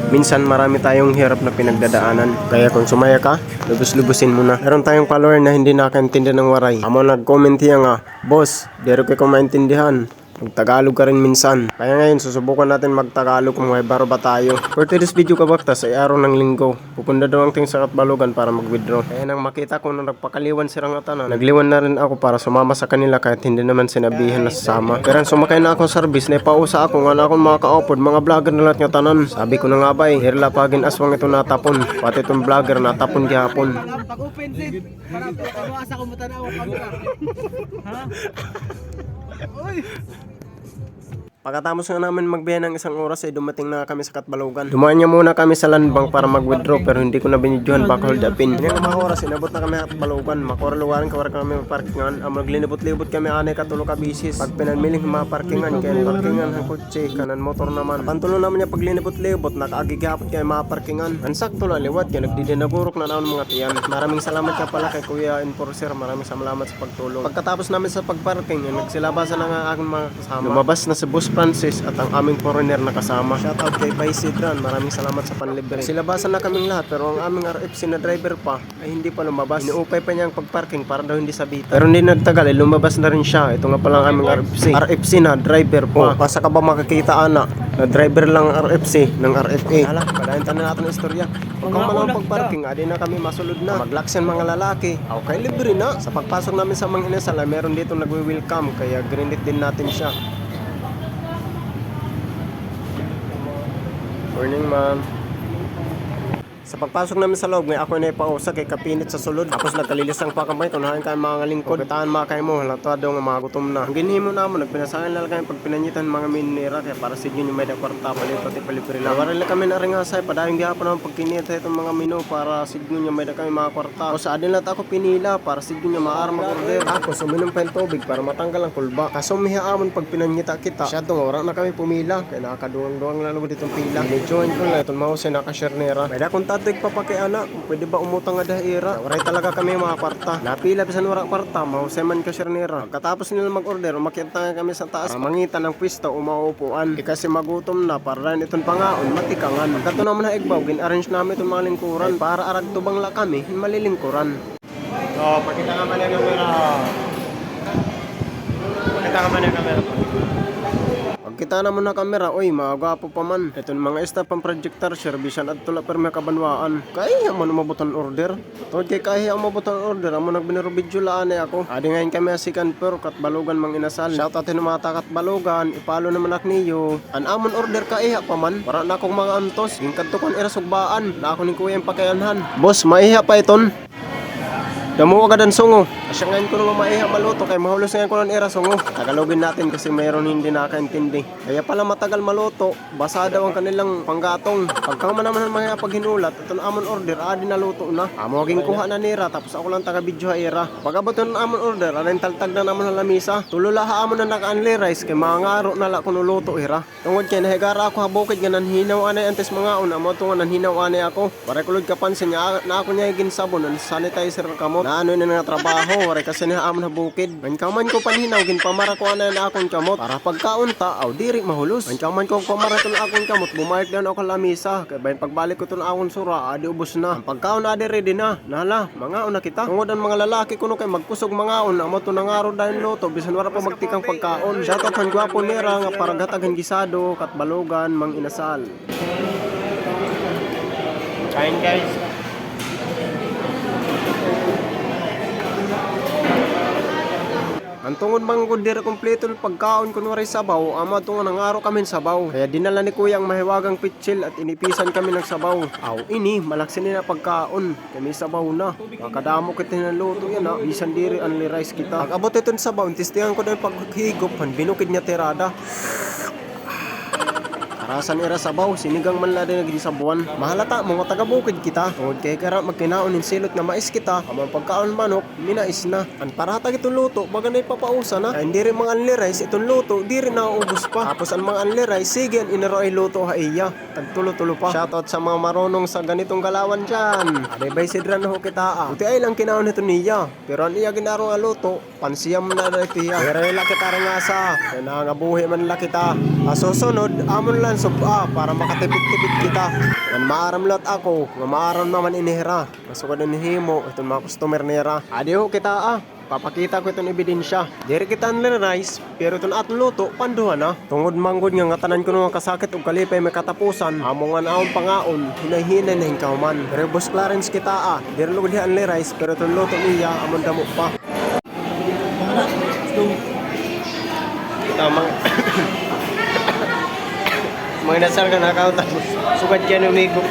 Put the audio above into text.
Minsan marami tayong hirap na pinagdadaanan. Kaya kung sumaya ka, lubos-lubusin mo na. Meron tayong follower na hindi nakaintindi ng waray. Amo nag-comment hiya nga, "Boss, dero ko maintindihan. Mag-Tagalog ka rin minsan." Kaya ngayon susubukan natin mag-Tagalog kung may baro ba tayo. For today's video kabaktas ay araw ng linggo. Pupunta daw ang ting sa Katbalogan para mag-withdraw. Kaya nang makita ko na nagpakaliwan si Rangatanan, nagliwan na rin ako para sumama sa kanila kahit hindi naman sinabihan na sasama. Pero sumakay na ako sa service, naipausa ako nga na akong mga ka-upload, mga vlogger na lahat nga tanan. Sabi ko na nga ba hirla pagin aswang ito natapon. Pati itong vlogger natapon gihapon. Pag-open zip, para pag-asa ko matanaw pag ha? Uy! Pagkatapos nga namin magbiyahe ng isang oras ay dumating na kami sa Katbalogan. Dumaan niya muna kami sa landbank para mag-withdraw pero hindi ko na binidyohan baka hold upin. Hindi nga mga oras, inabot na kami sa Katbalogan. Makuraluwaran kawara kami parkingan. Ang maglinibot-libot kami anay katulo ka bisis. Pag pinanmiling mga parkingan, kaya parkingan ng kotse, kanan motor naman. Pantulo naman niya pag linibot-libot, nakaagigapot kaya mga parkingan. Ang sakto na liwat, kaya nagdidinagurok na naon mga tiyan. Maraming salamat ka pala kay Kuya Enforcer, maraming salamat sa pagtulong. Pagkatapos namin sa pagparking, nagsilabasan na nga aking mga kasama. Lumabas na si Boss Francis at ang aming foreigner na kasama. Shoutout kay Vice Sidran, maraming salamat sa panlibre. Silabasan na kaming lahat pero ang aming RFC na driver pa ay hindi pa lumabas. Inuupay pa niya ang pagparking para daw hindi sabitan. Pero hindi nagtagal, lumabas na rin siya. Ito nga pala ang aming RFC na driver pa. Pasa ka ba makakita ana na driver lang ang RFC ng RFA? Hala, padahin tayo natin ang istorya. Pag malang pagparking, adi na kami masulod na. Maglaksan mga lalaki. Okay, libre na. Sa pagpasok namin sa mga inasal, meron dito nagwe-welcome kaya grinit din natin siya. Morning, ma'am. Sa pagpasok namin sa loob, ngay ako na ipausa kay kapinit sa sulod. Tapos nagkalilisang pa kamay, tunahan kayo mga lingkod. Kitaan mga kayo mo, halatado nga mga gutom na. Ang ginhimo naman, nagpinasahan lang kayo pag pinanyitan mga minera. Kaya para sa inyo yung may kwarta, palito, tipalipri lang. Warali kami na rin nga say, padayong gihapon naman pag kinita itong mga menu para sa inyo yung may kami mga kwarta. O sa adin lang ako pinila para sa inyo yung maaar mag-order. Ako, suminom pa yung tubig para matanggal ang kulba. Kaso mihaamon pag pinanyita kita. Masyadong oras na kami pumila. Kaya nakakaduwang-duwang lang naman ditong pila. Join ko lang itong mouse na naka-shernera. May dakong tatig pa pakiana kung pwede ba umutang nga dahira. Waray talaga kami mga kwarta. Napila bisan wala kwarta, mahuseman ka shernera. Pagkatapos nila mag-order, umakyat nga kami sa taas. Mangitan ng pwesto o mauupuan. Kasi magutom na para rin itong pangaon, matikangan. Pagkato naman na igbaw, gin-arrange namin itong mga lingkuran. Para arag tubang la kami, malilingkuran. So, pakita nga man yung camera. Pakita nga man yung camera. Kita naman na kamera, oy, magwapo pa man. Ito mga staff pang projector, servisyan at tula per may kabanwaan. Kaya mo na mabutan order. Tawad kay kaya mo mabutan order, amo nagbinero video laan ako. Adi ngayon kami asikan per Katbalogan mang inasal. Shout out ng mga Katbalogan, ipalo naman ak niyo. An amon order kaya pa man. Para na akong mga antos, yung kadtokon era sugbaan. Na ako ni kuya yung pakayanhan. Boss, maiha pa iton. Damo agad ang sungo. Asya ngayon ko naman maiha maluto kaya mahulos ngayon ko ng era sungo. Tagalogin natin kasi mayroon hindi nakaintindi. Kaya pala matagal maluto, basa daw ang kanilang panggatong. Pagka man naman mga paghinulat, ito na amon order, adi na luto na. Amo aging kuha na nira, tapos ako lang taga video era. Pagabot na amon order, arin taltag na naman na lamisa. Tululaha amon na naka-unli rice kay mga ngaro na la kuno luto era. Tungod kay nahigara ako habukid nga nanhinaw anay antes mga una, amo tunga nanhinaw anay ako. Para kulod kapansin niya na ako niya ginsabon, sanitizer kamot. Na ano na nga trabaho, wala kasi na amon na bukid. Mankaman ko panhinaw, ginpamara ko na akong kamot. Para pagkaunta, aw diri mahulos. Mankaman ko pamara to na akong kamot, bumalik daw ako lamisa. Kaya bayan pagbalik ko to na akong sura, adi ubos na. Ang pagkaon adi ready na. Nala, mga una kita. Tungod ang mga lalaki kuno kay magkusog mga una, amo to nangaro dahil luto, bisan wala pa magtikang pagkaon. Shoutout ang gwapo nira nga para gatagan gisado, Katbalogan, mang inasal. Kain guys. Ang tungod bang kundira kompleto ng pagkaon kunwari sabaw, ama tungo nangaro kami sabaw. Kaya dinala ni kuya ang mahiwagang pitsil at inipisan kami ng sabaw. Aw, ini, malaksin na pagkaon. Kami sabaw na. Makadamo kita ng luto yan ha. Bisan diri only rice kita. Pag-abot ito ng sabaw, tistihan ko dahil paghigop, binukid niya tirada. Rasan era sabaw, sinigang man la din nagdisabuan. Mahalata mga taga-bukid kita. Tungod kay kara magkinaon in silot nga mais kita. Amang pagkaon manok, minais na. Ang paratag itong luto, baga na ipapausa na. Ay hindi rin mga unli rice, itong luto, di rin nauubos pa. Tapos ang mga unli rice, sige ang inaro ay luto ha iya. Tagtulo-tulo pa. Shoutout sa mga marunong sa ganitong galawan dyan. Adebay sidran ho kita. Buti ay lang kinaon ito niya. Pero ang iya ginaro nga luto, pansiyam na na ito iya. Pero yung lakita rin nga sa, kaya nangabuhi man lakita. Susunod, amon lang suba para makatipid-tipid kita. Ngan maaram lot ako, nga maaram naman inihira. Masukad din himo, itong mga customer nira. Adiho kita papakita ko itong ebidensya. Diri kita rice, pero itong atong luto, panduha na. Tungod manggod nga ngatanan ko nung kasakit o kalipay may katapusan, amongan aon pangaon, hinay-hinay na hingkauman. Pero Boss Clarence kita diri lugod hiyan rice, pero itong luto niya, amon damo pa. Tamang mga nasal ka nakauta. Sugad yan umigo.